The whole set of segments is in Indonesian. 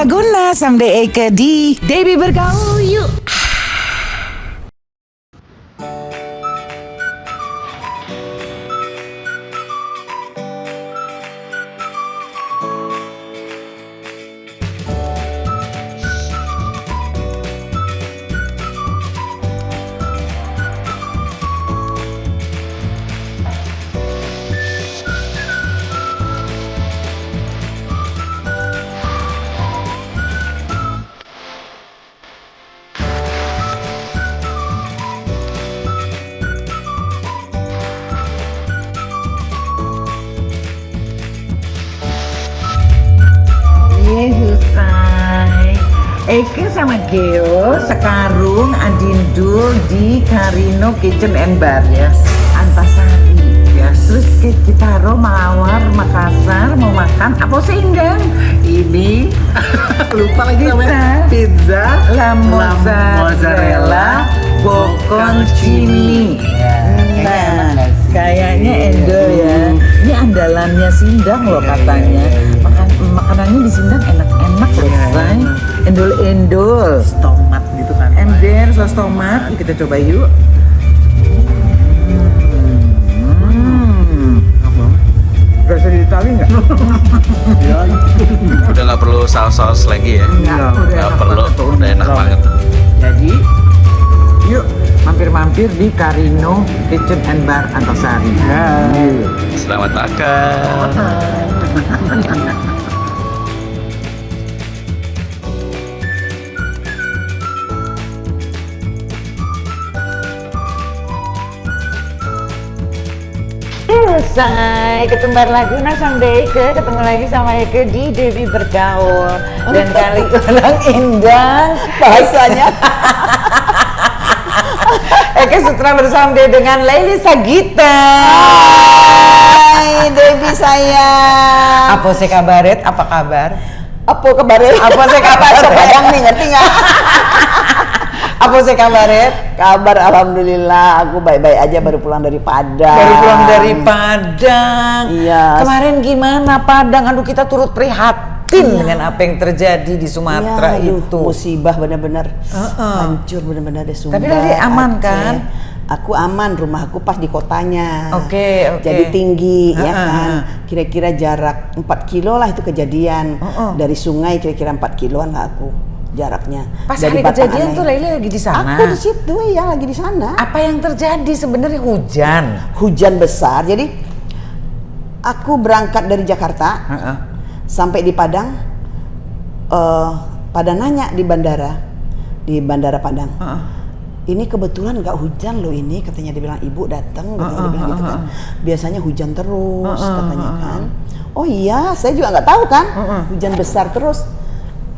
Laguna someday Eke di Debbie Bergaul yuk. Selesai. Eke sama Geo sekarung adindul di Karino Kitchen and Bar ya, Antasari ya. Terus kita Mawar Makassar mau makan apa sehingga ini lupa lagi namanya, pizza la mozzarella bocconcini. Nah, kayaknya endol ya. Ini andalannya Sindang loh katanya. Makanannya di Sindang enak-enak loh, say. Endol-endol. Tomat gitu kan. Ember, sos tomat. Yuk kita coba yuk. Berasa di Itali nggak? Udah nggak perlu saus-saus lagi ya? Nggak perlu, udah enak banget. Jadi, yuk mampir-mampir di Karino Kitchen and Bar Antasari. Selamat makan. Selesai, ketumbar Laguna someday Eke, ketemu lagi sama Eke di Debbie Bergaul. Dan kali orang Indang bahasanya Eke setelah bersama dengan Laili Sagita. Hai Debbie sayang. Apa sih kabaret? Apa kabar? Apa kabaret? Apa sih kabar? Sepadang nih, ngerti nggak? Apa sih kabaret? Kabar alhamdulillah aku baik-baik aja, baru pulang dari Padang. Baru pulang dari Padang. Iya. Kemarin gimana Padang? Aduh, kita turut prihatin dengan apa yang terjadi di Sumatera Iya, aduh, itu. musibah benar-benar hancur benar-benar deh Sumba. Tapi tadi aman Aceh. kan? Aku aman, rumahku pas di kotanya. Oke. Jadi tinggi ya Heeh, kan. Kira-kira jarak 4 kilo lah itu kejadian. Dari sungai kira-kira 4 kiloan lah aku jaraknya. Pas dari hari kejadian Batangan tuh aja. Laili lagi di sana. Aku di situ ya, lagi di sana. Apa yang terjadi sebenarnya? Hujan besar. Jadi aku berangkat dari Jakarta sampai di Padang. Pada nanya di bandara Padang. Ini kebetulan nggak hujan loh ini, katanya. Dia bilang ibu datang, katanya dia bilang gitu kan. Biasanya hujan terus katanya kan. Oh iya, saya juga nggak tahu kan. Hujan besar terus.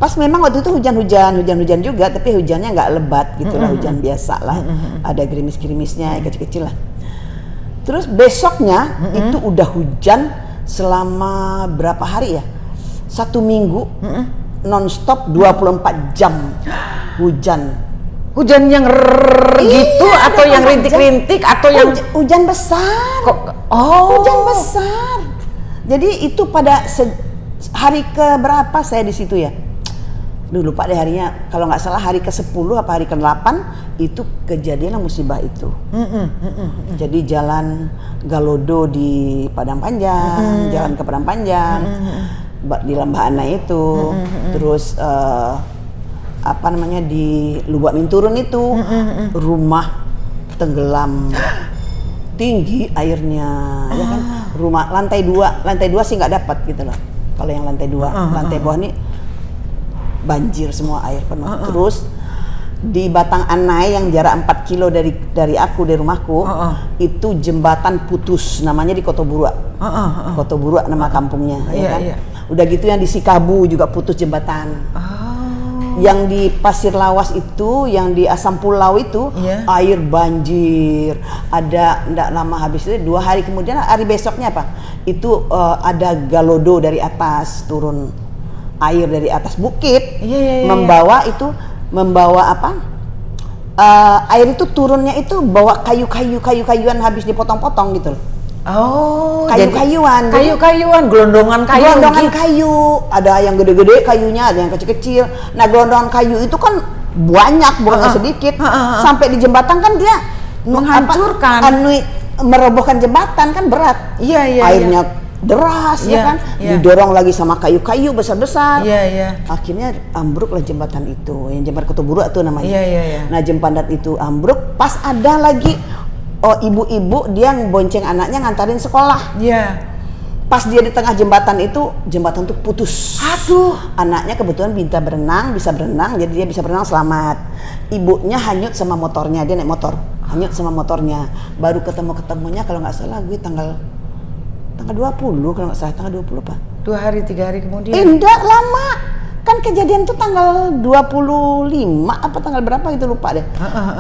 Pas memang waktu itu hujan juga, tapi hujannya nggak lebat gitu lah, hujan biasa lah. Ada gerimis-gerimisnya kecil-kecil lah. Terus besoknya itu udah hujan selama berapa hari ya? 1 minggu non-stop 24 jam hujan. Hujan yang gitu atau yang rintik-rintik atau yang hujan besar? Hujan besar. Jadi itu pada hari ke berapa saya di situ ya? Lupa deh harinya. Kalau nggak salah hari ke-10 apa hari ke-8 itu kejadian musibah itu. Jadi jalan Galodo di Padang Panjang, jalan ke Padang Panjang, di Lembahana itu, terus apa namanya di Lubak Minturun itu, rumah tenggelam tinggi airnya, ya kan? Rumah lantai 2 sih nggak dapat gitu loh. Kalau yang lantai 2, lantai bawah nih banjir semua, air penuh. Terus di Batang Anai yang jarak 4 kilo dari aku, dari rumahku, itu jembatan putus, namanya di Kotoburua. Kotoburua nama kampungnya, ya kan? Udah gitu yang di Sikabu juga putus jembatan. Yang di Pasir Lawas itu, yang di Asam Pulau itu, air banjir. Ada ndak lama habis itu, 2 hari kemudian, hari besoknya apa? Itu ada Galodo dari atas turun. Air dari atas bukit membawa apa? Air itu turunnya itu bawa kayuan habis dipotong-potong gitu loh. Oh, kayu-kayuan. Jadi kayu-kayuan, gelondongan kayu. gelondongan gitu. kayu, ada yang gede-gede kayunya, ada yang kecil-kecil. Nah, gelondongan kayu itu kan banyak, bukan sedikit. Sampai di jembatan kan dia Menghancurkan. merobohkan jembatan kan berat. Iya. Airnya deras Iya, ya kan, iya. didorong lagi sama kayu-kayu besar-besar. Iya. Akhirnya ambruklah jembatan itu, yang jembatan Ketuburu itu namanya. Iya. Nah, jembatan itu ambruk, pas ada lagi ibu-ibu dia bonceng anaknya ngantarin sekolah. Iya. Pas dia di tengah jembatan itu, jembatan tuh putus. Aduh. Anaknya kebetulan bisa berenang, jadi dia bisa berenang selamat. Ibunya hanyut sama motornya, dia naik motor, hanyut sama motornya. Baru ketemunya kalau nggak salah gue tanggal 20 kalau nggak salah, tanggal 20 Pak. 2 hari 3 hari kemudian. Enggak lama. Kan kejadian tuh tanggal 25 apa tanggal berapa gitu lupa deh.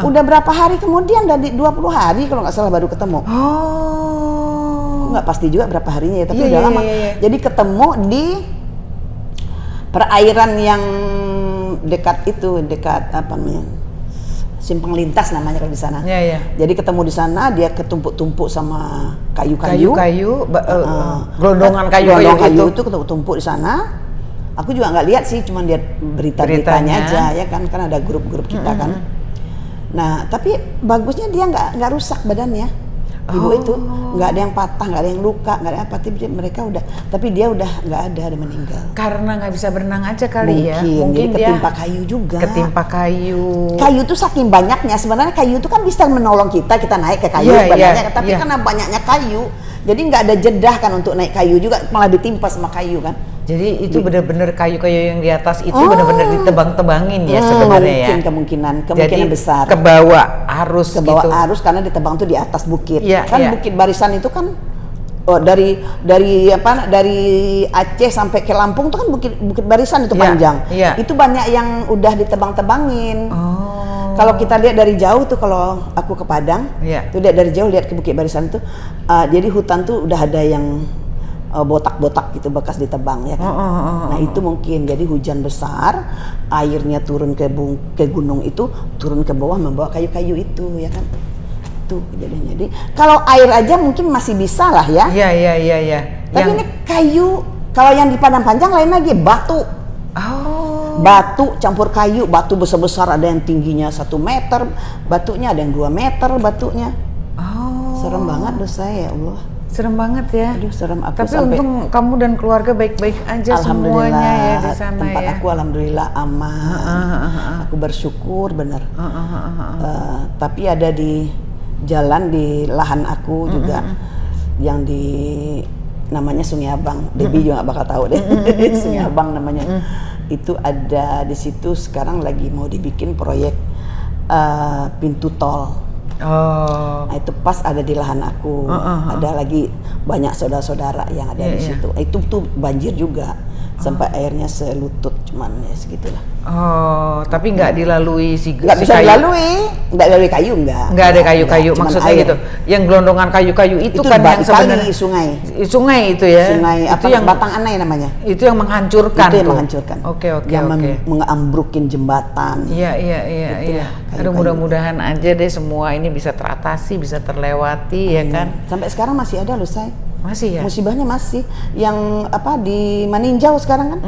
Udah berapa hari kemudian, dari 20 hari kalau nggak salah baru ketemu. Oh. Nggak pasti juga berapa harinya ya, tapi Iya, udah iya, lama. iya. Jadi ketemu di perairan yang dekat apa namanya? Simpang Lintas namanya kalau di sana. Iya. Jadi ketemu di sana, dia ketumpuk-tumpuk sama kayu-kayu. Gelondongan Gelondongan kayu kayu itu. itu ketumpuk di sana. Aku juga nggak lihat sih, cuma lihat beritanya aja ya kan ada grup-grup kita kan. Nah, tapi bagusnya dia nggak rusak badannya. Ibu itu nggak ada yang patah, nggak ada yang luka, nggak ada apa, tapi dia udah nggak ada meninggal. Karena nggak bisa berenang aja kali ya. Mungkin dia ketimpa kayu juga. Ketimpa kayu. Kayu itu saking banyaknya, sebenarnya kayu itu kan bisa menolong kita naik ke kayu sebenarnya, tapi karena banyaknya kayu, jadi nggak ada jeda kan untuk naik kayu juga, malah ditimpa sama kayu kan. Jadi itu benar-benar kayu-kayu yang di atas itu benar-benar ditebang-tebangin ya sebenarnya ya. Kemungkinan Jadi, besar. Ke bawah arus ke bawah gitu. arus karena ditebang tuh di atas bukit. Iya, Kan iya. Bukit Barisan itu kan dari Aceh sampai ke Lampung tuh kan bukit Barisan itu Iya, panjang. iya. Itu banyak yang udah ditebang-tebangin. Oh. Kalau kita lihat dari jauh tuh, kalau aku ke Padang, Iya. tuh lihat dari jauh, lihat ke Bukit Barisan tuh, jadi hutan tuh udah ada yang botak-botak gitu bekas ditebang ya kan. Nah itu mungkin jadi hujan besar, airnya turun ke gunung itu, turun ke bawah membawa kayu-kayu itu ya kan. Itu kejadiannya. Jadi kalau air aja mungkin masih bisa lah ya. Iya. Tapi ini kayu, kalau yang di Padang Panjang lain lagi, batu. Oh. Batu campur kayu, batu besar-besar, ada yang tingginya 1 meter, batunya ada yang 2 meter batunya. Oh. Serem banget dosa ya Allah. Serem banget ya. Aduh serem aku. Tapi sampai untung kamu dan keluarga baik-baik aja semuanya ya di sana tempat ya. aku alhamdulillah aman. Aku bersyukur bener. Tapi ada di jalan di lahan aku juga yang di namanya Sungai Abang. Debbie juga gak bakal tahu deh. Sungai Abang namanya. Itu ada di situ sekarang lagi mau dibikin proyek pintu tol. Oh. Nah, itu pas ada di lahan aku. Ada lagi banyak saudara-saudara yang ada di situ. Itu tuh banjir juga. Sampai airnya selutut, cuman ya segitulah. Oh, tapi nggak dilalui Nggak bisa dilalui, nggak dilalui kayu nggak. Nggak ada kayu-kayu, cuman maksudnya air. gitu. Yang gelondongan kayu-kayu itu kan yang sebenarnya sungai. Sungai itu ya. Sungai itu apa yang Batang Anai namanya. Itu yang menghancurkan. Itu yang tuh. menghancurkan. Oke. Yang mengambrukin jembatan. Iya. kayu-kayu. Aduh, mudah-mudahan aja deh semua ini bisa teratasi, bisa terlewati ya kan. Sampai sekarang masih ada loh, Say. Masih ya? Musibahnya masih. Yang apa di Maninjau sekarang kan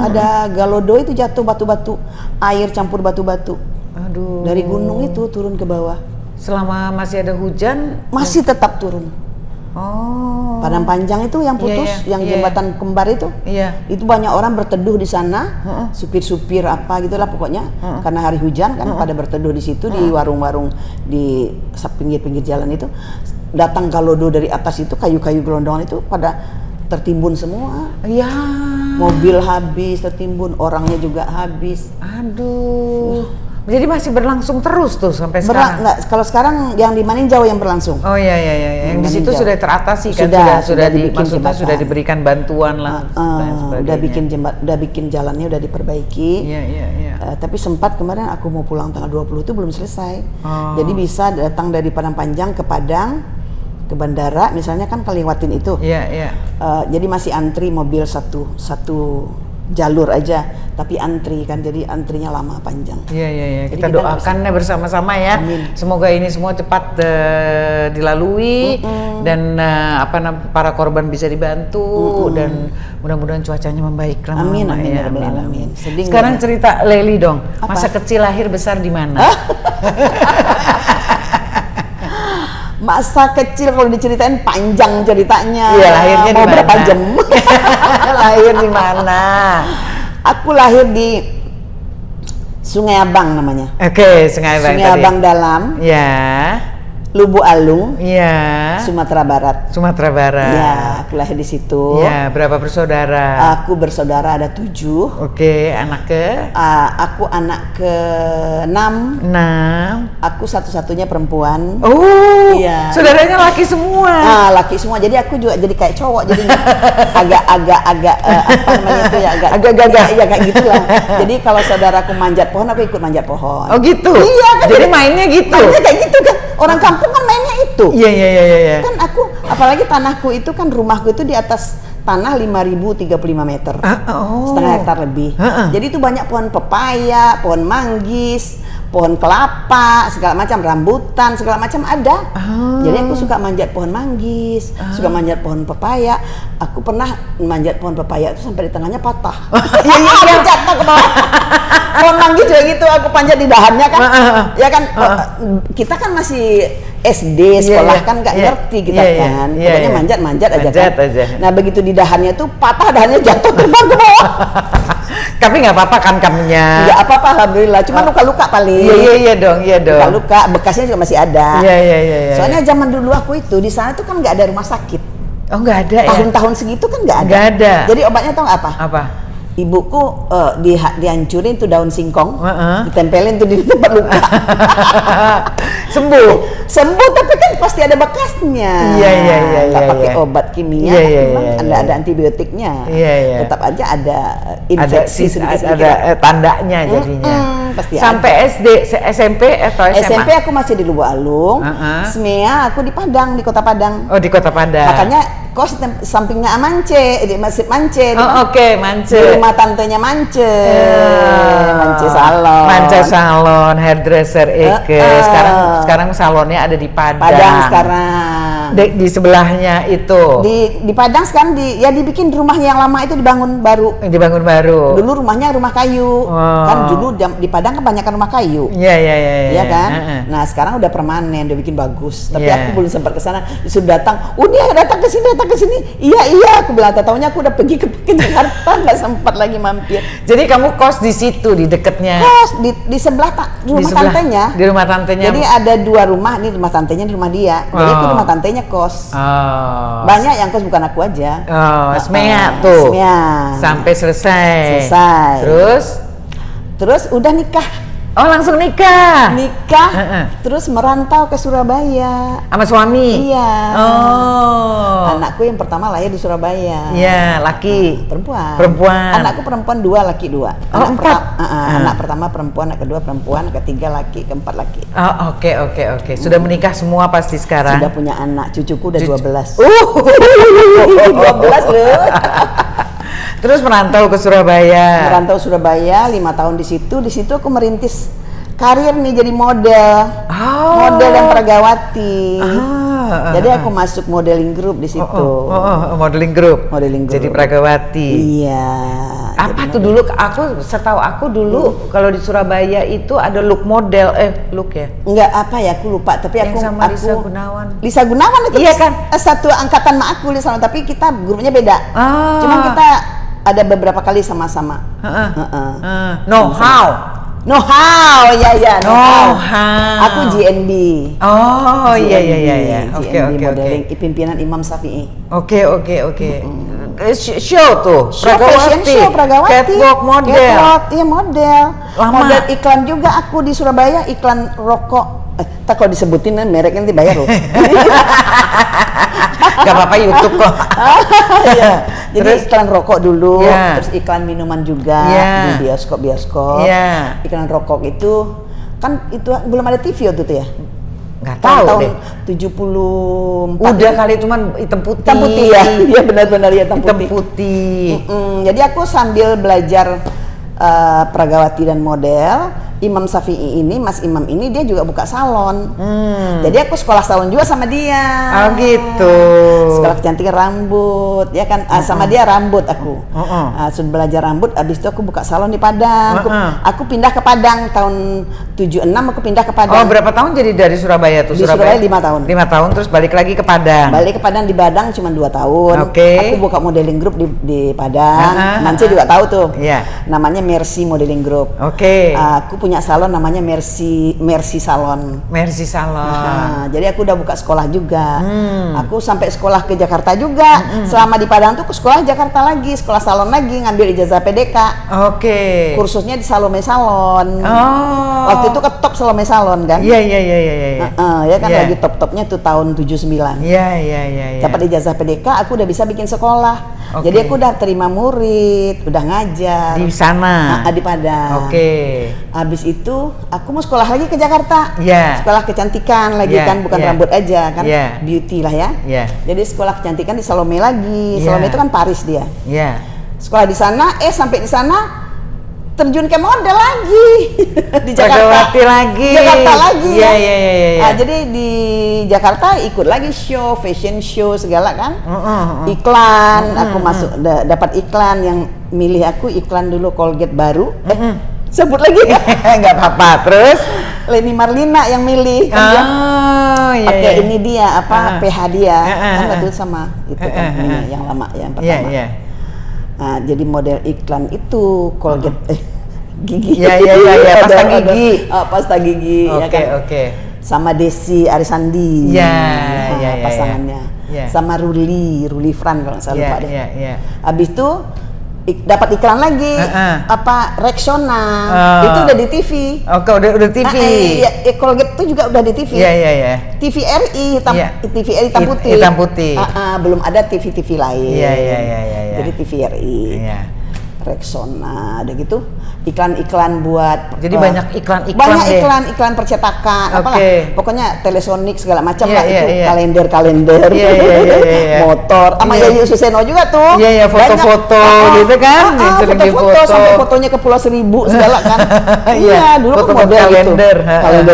ada Galodo itu jatuh batu-batu, air campur batu-batu. Aduh. Dari gunung itu turun ke bawah. Selama masih ada hujan Masih tetap turun. Oh. Padang Panjang itu yang putus, yang jembatan kembar itu. Iya. Itu banyak orang berteduh di sana, supir-supir apa gitulah pokoknya. Karena hari hujan kan pada berteduh di situ di warung-warung di pinggir-pinggir jalan itu. Datang Galodo dari atas itu, kayu-kayu gelondongan itu pada tertimbun semua. Iya. Mobil habis tertimbun, orangnya juga habis. Aduh. Jadi masih berlangsung terus tuh sampai sekarang. Enggak, kalau sekarang yang di Maninjau yang berlangsung. Oh iya. Yang di situ sudah teratasi kan, sudah sudah diberikan bantuan lah. Udah bikin jalannya udah diperbaiki. Iya. Tapi sempat kemarin aku mau pulang tanggal 20 itu belum selesai. Jadi bisa datang dari Padang Panjang ke Padang ke bandara, misalnya kan kelewatin itu. Iya. Jadi masih antri mobil satu jalur aja, tapi antri kan, jadi antrinya lama panjang. Iya. Jadi Kita kita doakan ya bersama-sama ya. Amin. Semoga ini semua cepat dilalui dan para korban bisa dibantu dan mudah-mudahan cuacanya membaik lah. Amin, Mama, amin, ya. ya Rabbal Alamin. Sedih Sekarang nggak? cerita Leli dong. Apa? Masa kecil lahir besar di mana? Masa kecil kalau diceritain panjang ceritanya. Iya, lahirnya di mau mana? berapa jam? Lahir di mana? Aku lahir di Sungai Abang namanya. Oke, Sungai Abang Sungai tadi. Abang Dalam, Ya. Lubuk Alung, Ya. Sumatera Barat. Sumatera Barat. Ya, aku lahir di situ. Ya, berapa bersaudara? Aku bersaudara ada 7. Oke, anak ke Aku anak ke-6. 6. Aku satu-satunya perempuan. Oh, Iya. saudaranya laki semua. Laki semua. Jadi aku juga jadi kayak cowok. Jadi agak apa namanya itu ya, agak gagah. Iya kayak gitulah. Jadi kalau saudaraku manjat pohon, aku ikut manjat pohon. Oh gitu. Iya kan. Jadi mainnya gitu. Mainnya kayak gitu kan. Orang kampung kan mainnya itu. Iya. Kan aku, apalagi tanahku itu kan, rumahku itu di atas tanah 5.035 meter. Setengah hektar lebih. Jadi itu banyak pohon pepaya, pohon manggis, pohon kelapa, segala macam, rambutan, segala macam ada. Jadi aku suka manjat pohon manggis, suka manjat pohon pepaya. Aku pernah manjat pohon pepaya itu sampai di tengahnya patah. Iya. Jatuh ke bawah. Pohon manggis juga gitu, aku panjat di dahannya kan. Ya kan, kita kan masih SD, sekolah kan nggak ngerti kita kan. Pokoknya manjat aja kan. Nah begitu di dahannya tuh patah, dahannya jatuh terbang ke bawah. Tapi nggak apa-apa kan kamunya? Nggak apa-apa, alhamdulillah. Cuma luka-luka paling. Iya dong. Luka-luka, bekasnya juga masih ada. Iya. Soalnya zaman dulu aku itu di sana tuh kan nggak ada rumah sakit. Oh nggak ada ya? Tahun-tahun segitu kan nggak ada. Nggak ada. Jadi obatnya tau nggak apa? Apa? Ibuku dihancurin tuh daun singkong, Heeh. ditempelin tuh di tempat luka. Sembuh tapi kan pasti ada bekasnya. Iya. Nggak pakai obat kimia, Iya. ada antibiotiknya. Iya. Tetap aja ada Ada infeksi sedikit-sedikit. ada tandanya jadinya. Pasti Sampai SD, SMP atau SMA? SMP aku masih di Lubuk Alung, SMEA aku di Padang, di Kota Padang. Oh, di Kota Padang. Makanya kos sampingnya Mance, di Masjid Mance. Oh, oke, Mance. Di rumah tantenya Mance. Mance Salon. Mance Salon, hairdresser Eke. Sekarang salonnya ada di Padang. Padang sekarang. Di sebelahnya itu. Di Padang sekarang dibikin rumahnya yang lama itu dibangun baru. Dibangun baru. Dulu rumahnya rumah kayu. Kan dulu di Padang kebanyakan rumah kayu. Iya. Iya kan? Nah, sekarang udah permanen, udah bikin bagus. Tapi Iya. aku belum sempat ke sana. Disuruh datang. Oh, dia datang ke sini. Iya, aku bilang, taunya aku udah pergi ke Jakarta, nggak sempat lagi mampir. Jadi kamu kos di situ, di dekatnya. Kos di sebelah rumah tantenya. Di rumah tantenya. Jadi ada 2 rumah, ini rumah tantenya, ini rumah dia. Jadi aku rumah tantenya kos. Oh. Banyak yang kos, bukan aku aja. Oh, SMEA tuh. SMEA. Sampai selesai. Terus udah nikah. Oh, langsung nikah. Terus merantau ke Surabaya. Sama suami? Iya. Oh. Anakku yang pertama lahir di Surabaya. Iya, laki. Perempuan. Anakku perempuan 2, laki 2. Oh, 4. Anak pertama perempuan, anak kedua perempuan, anak ketiga laki, keempat laki. Oh, oke. Sudah menikah semua pasti sekarang? Sudah punya anak, cucuku udah 12. 12 loh. Terus merantau ke Surabaya. 5 tahun di situ. Di situ aku merintis karir nih, jadi model. Model dan peragawati. Jadi aku masuk modeling group di situ. Modeling group. Jadi peragawati. Iya. Apa tuh dulu? Setahu aku dulu kalau di Surabaya itu ada look model, look ya? Enggak apa ya, aku lupa. Tapi Yang sama Lisa Gunawan. Lisa Gunawan itu iya kan? Satu angkatan sama aku Lisa, tapi kita grupnya beda. Cuman kita ada beberapa kali sama-sama. Know how. Iya. Aku GNB. Oh, iya. Oke. Modeling pimpinan Imam Syafi'i. Oke. Show tuh. Fashion show, Pragawati. Catwalk model. Iya, model. Lama. Model iklan juga aku di Surabaya, iklan rokok. Tak kalau disebutin mereknya nanti bayar loh. Gak apa-apa, YouTube kok. Iya. Jadi iklan rokok dulu, Yeah. terus iklan minuman juga di bioskop. Yeah. Iklan rokok itu kan itu belum ada TV waktu itu ya. Nggak tahu tahun deh. 74. Udah kali cuman hitam putih. Hitam putih ya. Iya benar-benar ya hitam Hitam putih. putih. Jadi aku sambil belajar pragawati dan model, Imam Syafi'i ini, Mas Imam ini dia juga buka salon. Jadi aku sekolah salon juga sama dia. Oh gitu. Sekolah kecantikan rambut, ya kan? Sama dia rambut aku. Sudah belajar rambut, abis itu aku buka salon di Padang. Aku pindah ke Padang tahun 76, aku pindah ke Padang. Oh berapa tahun jadi dari Surabaya tuh? Di Surabaya 5 tahun. 5 tahun terus balik lagi ke Padang. Balik ke Padang, di Padang cuma 2 tahun. Oke. Aku buka modeling group di Padang. Nanti juga tahu tuh. Iya. Namanya Mercy Modeling Group. Oke. Aku punya salon namanya Mercy Salon. Mercy Salon. Jadi aku udah buka sekolah juga. Aku sampai sekolah ke Jakarta juga. Selama di Padang tuh aku sekolah Jakarta lagi, sekolah salon lagi, ngambil ijazah PDK. Oke. Kursusnya di Salome Salon. Oh. Waktu itu ke top Salome Salon kan? Iya. Ya kan Iya. lagi top-topnya tuh tahun 79. Iya. Dapat ijazah PDK, aku udah bisa bikin sekolah. Oke. Jadi aku udah terima murid, udah ngajar Di sana. di Padang. Oke. Habis itu aku mau sekolah lagi ke Jakarta. Iya. Sekolah kecantikan lagi Iya, kan, bukan iya. rambut aja kan, Iya. beauty lah ya. Iya. Jadi sekolah kecantikan di Salome lagi. Iya. Salome itu kan Paris dia. Iya. Sekolah di sana, sampai di sana terjun ke model lagi di Jakarta. Pragawati lagi. Jakarta lagi. Iya. Jadi di Jakarta ikut lagi show, fashion show segala kan. Iklan, aku masuk dapat iklan yang milih aku iklan dulu Colgate baru. Sebut lagi. Nggak apa-apa. Terus? Leni Marlina yang milih kan dia. Iya. Pakai ini dia PH dia kan waktu itu sama itu kan ini yang lama yang pertama. Iya. Nah, jadi model iklan itu Colgate gigi. Iya, pasta gigi. Pasta gigi ya kan. Oke. Sama Desi Arisandi. Iya. Pasangannya. Iya. Sama Ruli Fran kalau nggak salah lupa deh. Iya. Habis itu dapat iklan lagi Rexona. Itu udah di TV. Oke, udah TV. Colgate itu juga udah di TV. Iya. TVRI hitam putih. Hitam putih. Belum ada TV lain. Iya. Jadi TVRI. Iya. Rexona, ada gitu. Iklan-iklan buat jadi banyak iklan-iklan banyak deh. iklan percetakan apalah pokoknya Telesonic segala macam lah itu kalender Iya. motor sama Yayu Suseno juga tuh foto-foto gitu kan sering foto-foto sampai fotonya ke Pulau Seribu segala kan dulu foto model kalender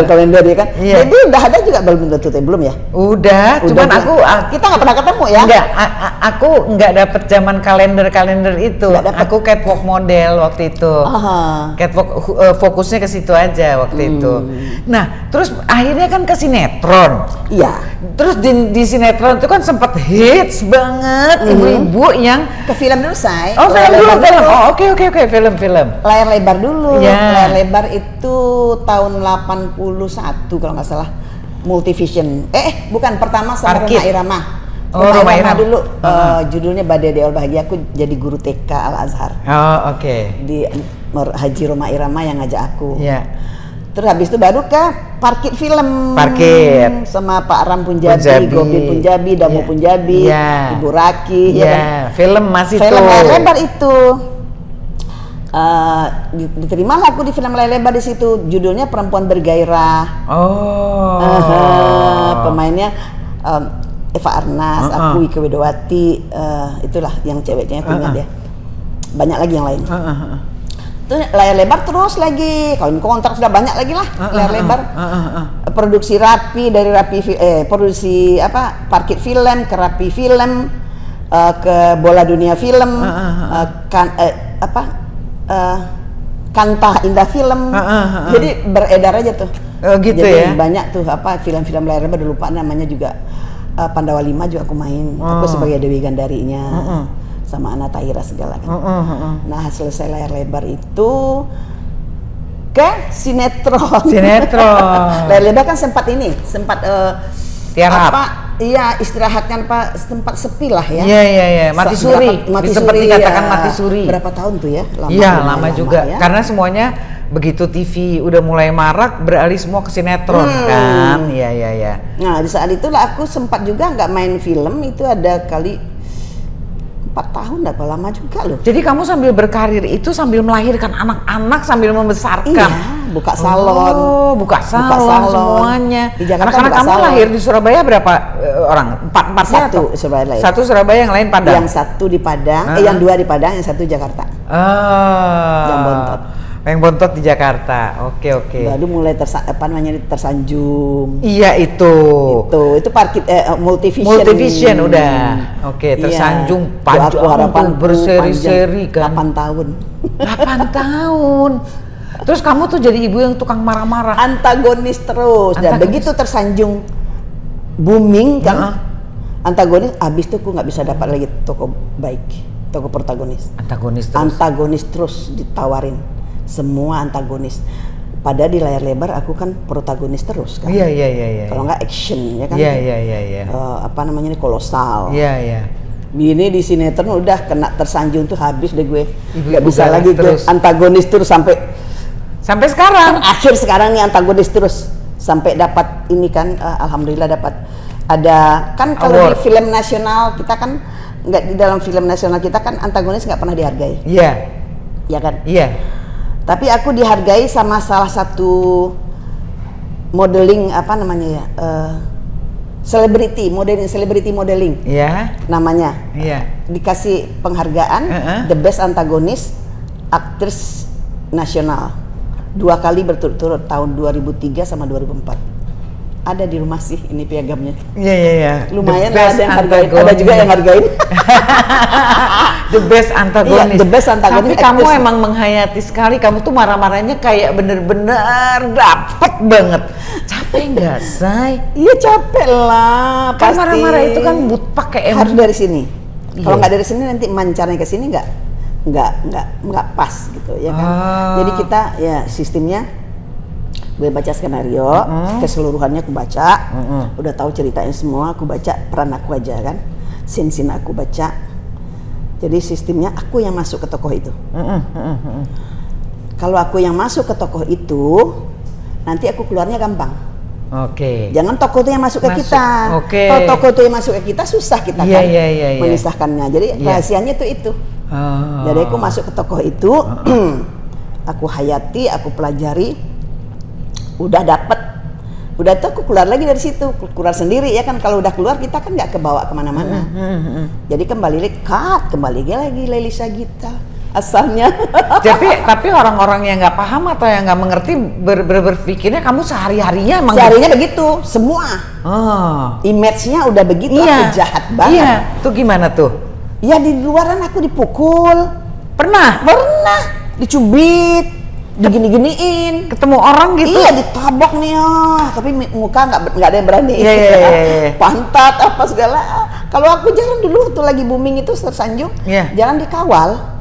kalender ya kan jadi udah ada juga belum ya udah cuman aku kita nggak pernah ketemu ya enggak aku nggak dapet zaman kalender itu aku catwalk model waktu itu catwalk fokusnya ke situ aja waktu itu. Nah, terus akhirnya kan ke sinetron. Iya. Terus di sinetron itu kan sempat hits banget ibu-ibu yang ke film dulu say. Oh, film. Oh, oke, film. Layar lebar dulu. Yeah. Layar lebar itu tahun 81 kalau nggak salah. Multivision. Bukan pertama sama Roma Irama. Roma Irama dulu judulnya Badai Deol Bahagia, aku jadi guru TK Al Azhar. Oh, oke. Di Haji Roma Irama yang ngajak aku. Iya. Terus habis itu baru ke Parkit Film. Parkit. Sama Pak Ram Punjabi, Gobi Punjabi, Damu Punjabi, Ibu Raki. Iya. Film masih film tuh. layar lebar itu. Diterima lah aku di film layar lebar di situ. Judulnya Perempuan Bergairah. Pemainnya Eva Arnas, aku Ike Widowati, itulah yang ceweknya aku ingat ya. Banyak lagi yang lain. Terus layar lebar terus lagi, kawin kontrak sudah banyak lagi lah layar lebar. Produksi Rapi dari produksi Parkit Film ke Rapi Film, ke Bola Dunia Film, Kanta Indah Film. Jadi beredar aja tuh. Gitu jadi ya. banyak tuh film-film layar lebar, udah lupa namanya juga. Pandawa 5 juga aku main. Aku sebagai Dewi Gandarinya. Sama Ana Tahira segala kan. Nah, selesai layar lebar itu ke sinetron. Layar lebar kan sempat tiarap. Istirahatnya sempat sepi lah ya. Iya. Mati suri. Sempat dikatakan mati suri. Berapa tahun tuh ya? Lama juga. Ya. Karena semuanya begitu TV udah mulai marak, beralih semua ke sinetron kan. Iya. Nah, di saat itulah aku sempat juga nggak main film, itu ada kali 4 tahun, lama juga loh. Jadi kamu sambil berkarir itu sambil melahirkan anak-anak sambil membesarkan. Iya, buka salon. Oh, buka salon semuanya. Di Jakarta Anak-anak buka kamu salon. lahir di Surabaya berapa orang? Empat Satu Surabaya lahir. Satu Surabaya, yang lain Padang. Yang satu di Padang, Ah. yang dua di Padang, yang satu Jakarta. Yang Bontot. Yang Bontot di Jakarta. Oke. Baru mulai tersanjung. Iya itu. Itu parkir multivision. Multivision udah. Oke, Iya. tersanjung Tuh, panjang aku harapan tuh, berseri-seri kan. 8 tahun. 8 tahun. Terus kamu tuh jadi ibu yang tukang marah-marah. Antagonis terus. Dan Antagonis. begitu tersanjung booming kan. Heeh. Antagonis, habis itu aku nggak bisa dapat lagi toko baik, toko protagonis. Antagonis terus. Antagonis terus ditawarin, semua antagonis. Padahal di layar lebar aku kan protagonis terus kan. Iya. Kalau nggak action ya kan. Iya. Apa namanya ini kolosal. Iya. Ini di sinetron udah kena tersanjung tuh habis deh gue. Ibu Nggak bisa galak lagi terus. gue antagonis terus sampai Sekarang. akhir sekarang nih antagonis terus sampai dapat ini kan alhamdulillah dapat ada kan kalau Award. di film nasional kita kan nggak di dalam film nasional kita kan antagonis nggak pernah dihargai Iya. ya kan. Iya. Tapi aku dihargai sama salah satu modeling apa namanya ya celebrity modeling Iya. namanya. Iya. Dikasih penghargaan the best antagonis aktris nasional 2 kali berturut-turut tahun 2003 sama 2004. Ada di rumah sih ini piagamnya. Iya. Lumayan The lah best ada yang hargain, ada antagonis. juga yang hargain. The best antagonis. Iya, the best antagonis Tapi kamu actress. emang menghayati sekali. Kamu tuh marah-marahnya kayak bener-bener dapet banget. Capek nggak, Say? Iya capek lah. Kan pasti. marah-marah itu kan pakai harus dari sini. Iya. Kalau nggak dari sini nanti mancarnya ke sini nggak pas gitu ya kan. Ah. Jadi kita ya sistemnya gue baca skenario keseluruhannya aku baca, udah tahu ceritanya semua, aku baca peran aku aja kan, scene aku baca. Jadi sistemnya aku yang masuk ke tokoh itu. Kalau aku yang masuk ke tokoh itu, nanti aku keluarnya gampang. Oke. Jangan tokoh itu yang masuk ke Masuk, kita. oke. Kalau tokoh itu yang masuk ke kita susah kita Iya, kan iya. memisahkannya. Jadi Iya. rahasianya itu. Oh. Jadi aku masuk ke tokoh itu, aku hayati, aku pelajari, udah tuh aku keluar lagi dari situ, keluar sendiri ya kan. Kalau udah keluar kita kan nggak kebawa kemana-mana. Jadi kembali lagi Lelisa Gita asalnya. tapi orang-orang yang nggak paham atau yang nggak mengerti berpikirnya kamu sehari-harinya emang Seharinya begitu, semua Oh. image-nya udah begitu. Iya. Aku jahat banget. Iya. Tuh gimana tuh? Ya di luaran aku dipukul, Pernah dicubit, digini-giniin. ketemu orang gitu? Iya ditabok nih, tapi muka nggak ada yang berani. Iya. Pantat apa segala. Kalau aku jalan dulu tuh lagi booming itu tersanjung, Iya. jalan dikawal.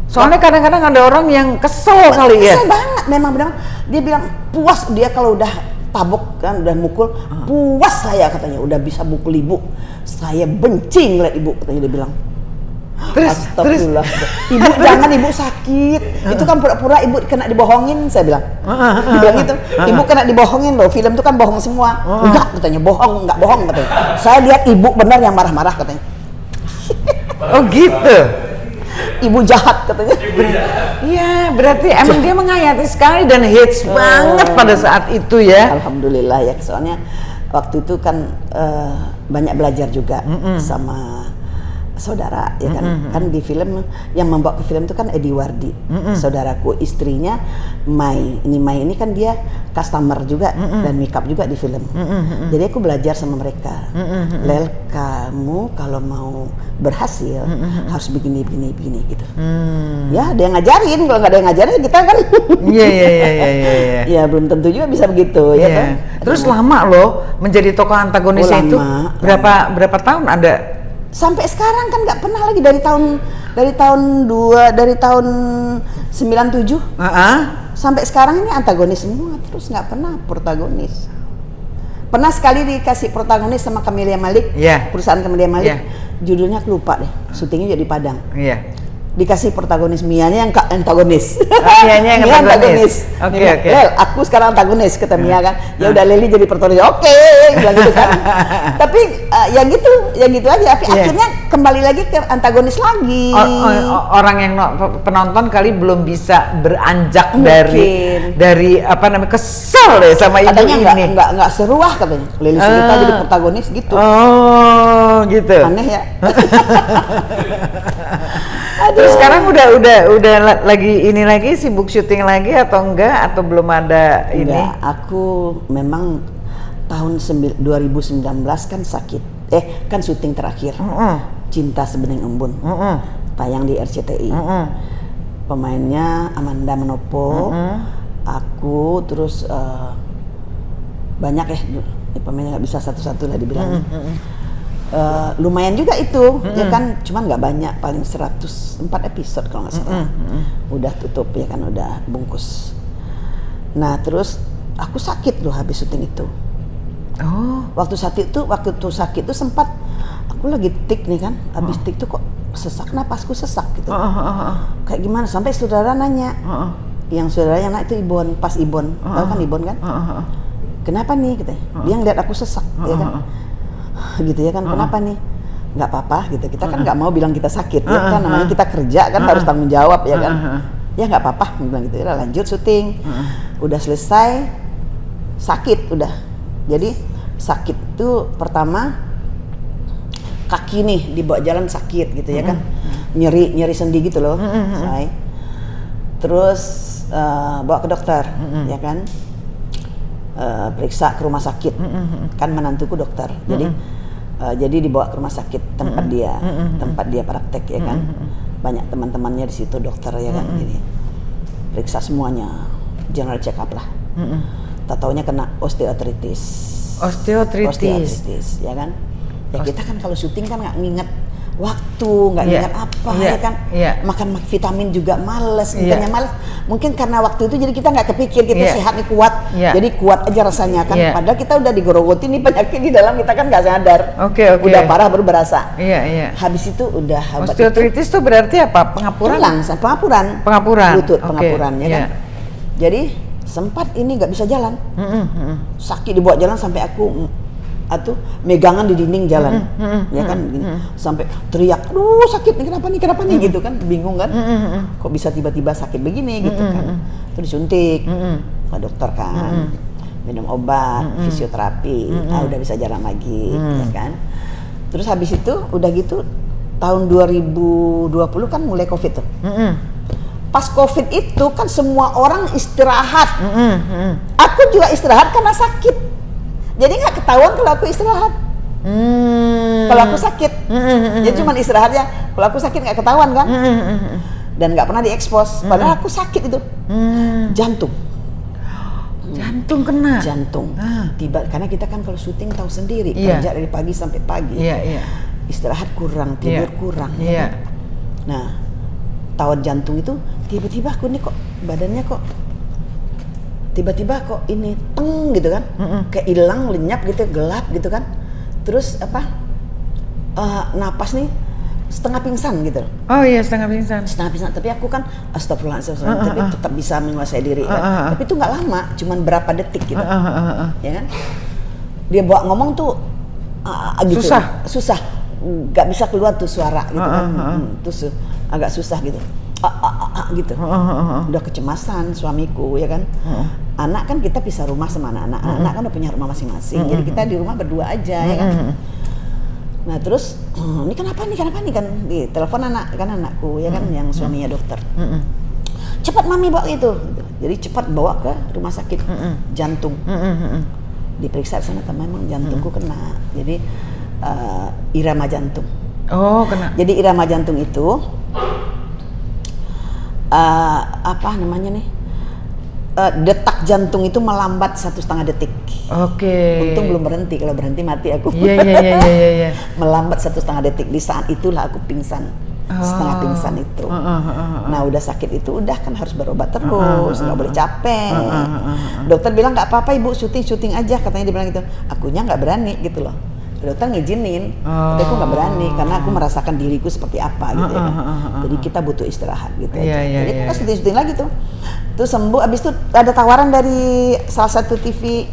Soalnya kadang-kadang ada orang yang kesel kali ya. Kesel banget, memang benar. Dia bilang puas dia kalau udah tabok kan, udah mukul, puas saya katanya, udah bisa mukul ibu. Saya benci ngeliat ibu katanya dia bilang. Terus Astagfirullah. Ibu jangan, ibu sakit. Itu kan pura-pura ibu kena dibohongin, saya bilang. Dia bilang gitu. Ibu kena dibohongin loh. Film itu kan bohong semua. Enggak katanya, enggak bohong katanya. Saya lihat ibu benar yang marah-marah katanya. Oh gitu. Ibu jahat katanya. Iya, berarti emang dia menghayati sekali dan hits banget pada saat itu ya. Alhamdulillah ya. Soalnya waktu itu kan banyak belajar juga sama saudara ya kan. Kan di film yang membawa ke film itu kan Edi Wardi, saudaraku, istrinya Mai. Mai ini kan dia customer juga dan makeup juga di film. Jadi aku belajar sama mereka. Lel, kamu kalau mau berhasil harus begini gitu. Ya ada yang ngajarin, kalau nggak ada yang ngajarin kita kan Iya. ya belum tentu juga bisa begitu ya kan. Terus lama loh menjadi tokoh antagonisnya itu. Lama. Berapa tahun ada? Sampai sekarang kan nggak pernah lagi dari tahun 97 sampai sekarang ini antagonis semua, terus nggak pernah protagonis. Pernah sekali dikasih protagonis sama Camelia Malik, Iya. perusahaan Camelia Malik, Iya. judulnya aku lupa deh, syutingnya jadi Padang. Iya. dikasih protagonis, Mianya yang antagonis. Mianya yang Mia antagonis. Oke, Mia, oke. Lel, aku sekarang antagonis, kata Mia kan. Ya udah Leli jadi protagonis. Oke, bilang gitu kan. Tapi ya gitu aja. Tapi akhirnya kembali lagi ke antagonis lagi. Orang yang penonton kali belum bisa beranjak Mungkin. dari apa namanya, kesel deh sama ibu Katanya ini. nggak seruah katanya. Leli Sugita jadi protagonis gitu. Oh, gitu. Aneh ya. Terus sekarang udah lagi ini lagi, sibuk syuting lagi atau enggak, atau belum ada ini? Enggak, aku memang tahun 2019 kan sakit. Kan syuting terakhir. Cinta Sebening Embun. Tayang di RCTI. Pemainnya Amanda Manopo, aku, terus banyak pemainnya nggak bisa satu-satu lah dibilang. Lumayan juga itu, ya kan, cuman nggak banyak, paling 104 episode kalau nggak salah. Udah tutup ya kan, udah bungkus. Nah terus aku sakit loh habis syuting itu. Waktu sakit itu sempat aku lagi tik nih kan, habis tik tuh kok sesak, napasku sesak gitu. Kayak gimana, sampai saudara nanya, yang saudara yang itu Ibon, pas Ibon, tahu kan Ibon kan? Kenapa nih katanya, dia ngeliat aku sesak, ya kan? Gitu ya kan, kenapa nih? Nggak apa-apa gitu, kita kan nggak mau bilang kita sakit, ya kan, namanya kita kerja kan, harus tanggung jawab ya kan. Ya nggak apa-apa, bilang gitu, ya lanjut syuting. Udah selesai, sakit udah. Jadi sakit itu pertama kaki nih dibawa jalan sakit gitu ya kan, nyeri sendi gitu loh, say. Terus bawa ke dokter, ya kan. Periksa ke rumah sakit, kan menantuku dokter, jadi dibawa ke rumah sakit tempat dia praktek ya kan, banyak teman-temannya di situ dokter ya kan, jadi periksa semuanya, general check up lah, tak taunya kena osteoartritis ya kan, ya kita kan kalau syuting kan nggak nginget waktu, nggak ingat apa ya kan, makan vitamin juga males, bukannya males, mungkin karena waktu itu jadi kita nggak kepikir kita sehat nih, kuat, jadi kuat aja rasanya kan, padahal kita udah digorogoti nih penyakit di dalam kita kan nggak sadar, udah parah baru berasa, habis itu udah osteoartritis itu berarti apa, pengapuran lutut, pengapuran ya kan, jadi sempat ini nggak bisa jalan, sakit dibawa jalan sampai aku atau megangan di dinding jalan, ya kan, gini. Sampai teriak, aduh sakit nih, kenapa nih gitu kan, bingung kan, kok bisa tiba-tiba sakit begini gitu kan, terus disuntik ke dokter kan, minum obat, fisioterapi, udah bisa jalan lagi, ya kan. Terus habis itu udah gitu tahun 2020 kan mulai COVID tuh. Pas COVID itu kan semua orang istirahat, aku juga istirahat karena sakit. Jadi nggak ketahuan kalau aku istirahat, kalau aku sakit, jadi cuma istirahat ya. Kalau aku sakit nggak ketahuan kan, dan nggak pernah diekspos. Padahal aku sakit itu, jantung kena, tiba, karena kita kan kalau syuting tahu sendiri, kerja dari pagi sampai pagi, istirahat kurang, tidur kurang. Nah, tawar jantung itu tiba-tiba aku nih kok badannya kok tiba-tiba kok ini teng gitu kan, kayak hilang, lenyap gitu, gelap gitu kan, terus apa napas nih setengah pingsan gitu. Setengah pingsan, tapi aku kan astagfirullahaladzim, tapi tetap bisa menguasai diri kan? Tapi itu nggak lama, cuman berapa detik gitu, ya kan, dia bawa ngomong tuh gitu, susah, nggak bisa keluar tuh suara gitu kan, terus agak susah gitu, gitu, udah kecemasan suamiku ya kan, anak kan kita pisah rumah sama anak-anak, kan udah punya rumah masing-masing, jadi kita di rumah berdua aja ya kan. Nah terus ini kenapa nih kan, di telepon anakku ya kan, yang suaminya dokter, cepat mami bawa itu, jadi cepat bawa ke rumah sakit jantung, diperiksa sana, memang jantungku kena, jadi irama jantung. Kena. Jadi irama jantung itu apa namanya nih, detak jantung itu melambat 1,5 detik. Untung belum berhenti, kalau berhenti mati aku. Iya. Melambat 1,5 detik. Di saat itulah aku pingsan, setengah pingsan itu. Nah udah sakit itu udah kan harus berobat terus, nggak boleh capek. Dokter bilang nggak apa-apa ibu, syuting aja, katanya dia bilang gitu. Akunya nggak berani gitu loh. dokter ngizinin, tapi aku nggak berani karena aku merasakan diriku seperti apa gitu ya kan. Jadi kita butuh istirahat gitu aja. Jadi kita syuting lagi tuh. Terus sembuh, abis itu ada tawaran dari salah satu TV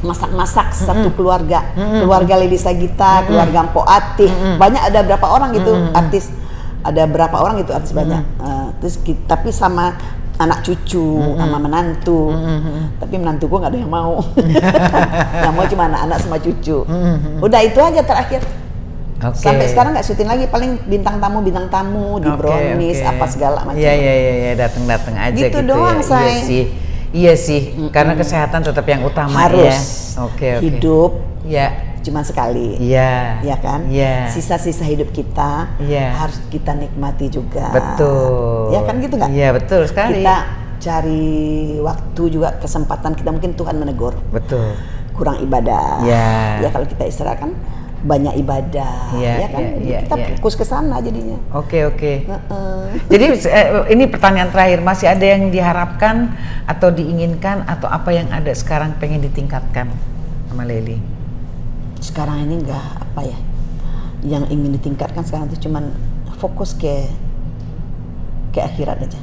masak-masak satu keluarga, keluarga Lili Sagita, keluarga Mpok Ati, banyak ada berapa orang gitu artis, ada berapa orang gitu artis banyak. Terus tapi sama anak cucu sama menantu, tapi menantuku nggak ada yang mau, yang mau cuma anak-anak sama cucu. Udah itu aja terakhir. Sampai sekarang nggak syuting lagi, paling bintang tamu di brownies apa segala macam. Iya, datang aja gitu doang, ya. say. Iya sih, karena kesehatan tetap yang utama harus ya. Hidup ya cuma sekali. Iya. Ya kan? Iya. Sisa-sisa hidup kita harus kita nikmati juga. Betul. Ya kan gitu nggak? Iya, betul sekali. Kita cari waktu juga, kesempatan kita, mungkin Tuhan menegur. Betul. Kurang ibadah. Ya. Ya kalau kita istirahat kan banyak ibadah, ya kan? Kita fokus ke sana jadinya. Oke. Jadi ini pertanyaan terakhir, masih ada yang diharapkan atau diinginkan atau apa yang ada sekarang pengen ditingkatkan sama Leli? Sekarang ini enggak apa ya, yang ingin ditingkatkan sekarang itu cuman fokus ke akhirat aja.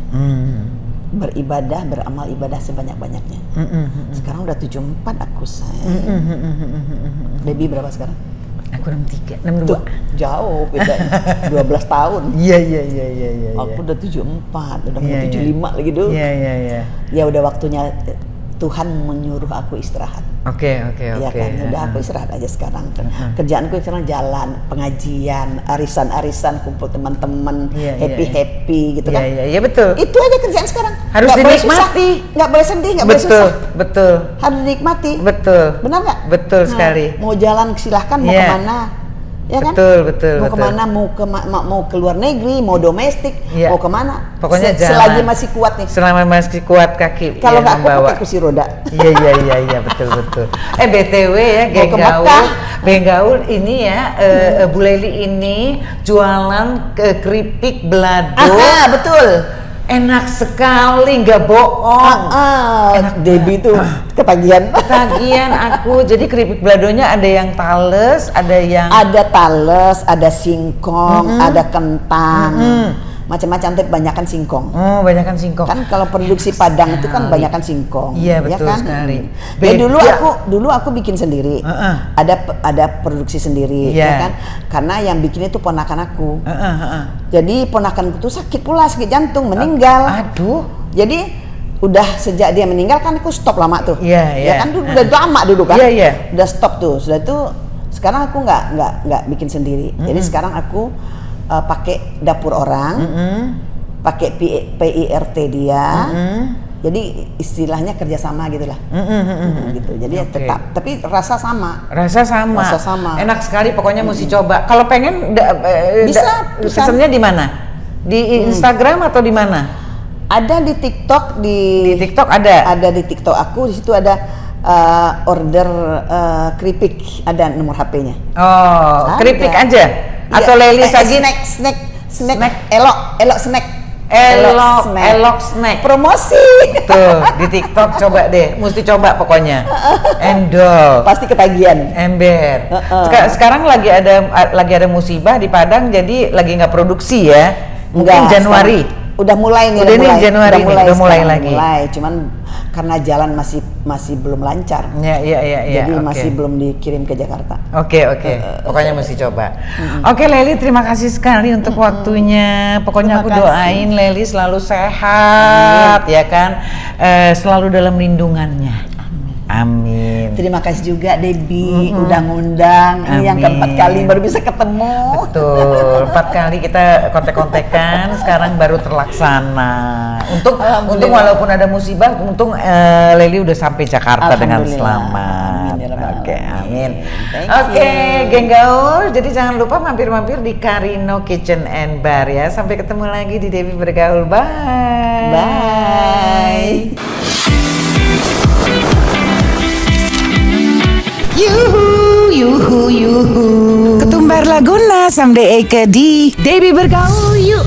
Beribadah, beramal ibadah sebanyak-banyaknya. Sekarang udah 74 aku, sayang. Debbie berapa sekarang? Aku 63, 62. Jauh bedanya, 12 tahun. Iya. Aku udah 74, udah mau 75 lagi dulu. Iya. Ya udah waktunya Tuhan menyuruh aku istirahat. Oke. Ya kan, udah aku istirahat aja sekarang. Kerjaanku sekarang jalan, pengajian, arisan-arisan, kumpul teman-teman, happy gitu kan. Iya betul. Itu aja kerjaan sekarang. Harus nggak dinikmati. Nggak boleh sedih, nggak boleh susah. Betul. Harus dinikmati. Betul. Benar nggak? Betul sekali. Mau jalan silahkan, mau kemana? Ya kan? Betul. Mau kemana? Mau ke luar negeri, mau domestik, mau kemana? Pokoknya jalan. Selagi masih kuat nih. Selama masih kuat kaki. Kalau nggak kuat pakai kursi roda. Iya betul. BTW ya, Geng Gaul ini ya, Bu Leli ini jualan keripik belado. Betul. Enak sekali, nggak bohong. Enak. Debbie tuh ketagihan aku. Jadi keripik beladonya ada yang tales, ada ada singkong, ada kentang, macam-macam, tapi banyakan singkong. Banyakan singkong. Kan kalau produksi Padang itu kan banyakan singkong. Iya, betul ya kan? sekali. Ya dulu aku bikin sendiri. Ada produksi sendiri, ya kan? Karena yang bikin itu ponakan aku. Jadi ponakanku tuh sakit jantung, meninggal. Aduh. Jadi udah sejak dia meninggal kan aku stop lama tuh. Iya. Ya kan udah lama dulu kan. Iya. Udah stop tuh. Sudah itu sekarang aku nggak bikin sendiri. Jadi sekarang aku pakai dapur orang, pakai PIRT dia, jadi istilahnya kerjasama gitulah, gitu. Jadi tetap, tapi rasa sama. Enak sekali, pokoknya mesti coba. Kalau pengen bisa. Pesannya di mana? Di Instagram atau di mana? Ada di TikTok. Di TikTok ada. Ada di TikTok aku, di situ ada order keripik, ada nomor HP-nya. Keripik aja. Atau Leli Sagita snack elok snack promosi tuh di TikTok. Coba deh, mesti coba pokoknya. Endol pasti ketagihan ember. Sekarang lagi ada musibah di Padang, jadi lagi nggak produksi ya. Mungkin Januari udah mulai nih. Udah mulai lagi. Cuman karena jalan masih belum lancar. Jadi masih belum dikirim ke Jakarta. Oke. Pokoknya mesti coba. Oke, Leli, terima kasih sekali untuk waktunya. Pokoknya aku doain Leli selalu sehat. Amin. Ya kan, selalu dalam lindungannya. Amin. Terima kasih juga Debbie udah ngundang. Ini yang keempat kali baru bisa ketemu. Betul, 4 kali kita kontek-kontekan, sekarang baru terlaksana. Untung walaupun ada musibah, untung Leli udah sampai Jakarta dengan selamat. Oke, amin. Oke, Geng Gaul, jadi jangan lupa mampir-mampir di Carino Kitchen and Bar ya. Sampai ketemu lagi di Debbie Bergaul. Bye. Bye. Yuhu. Ketumbar Laguna someday Eke di Debbie Bergaul yuk.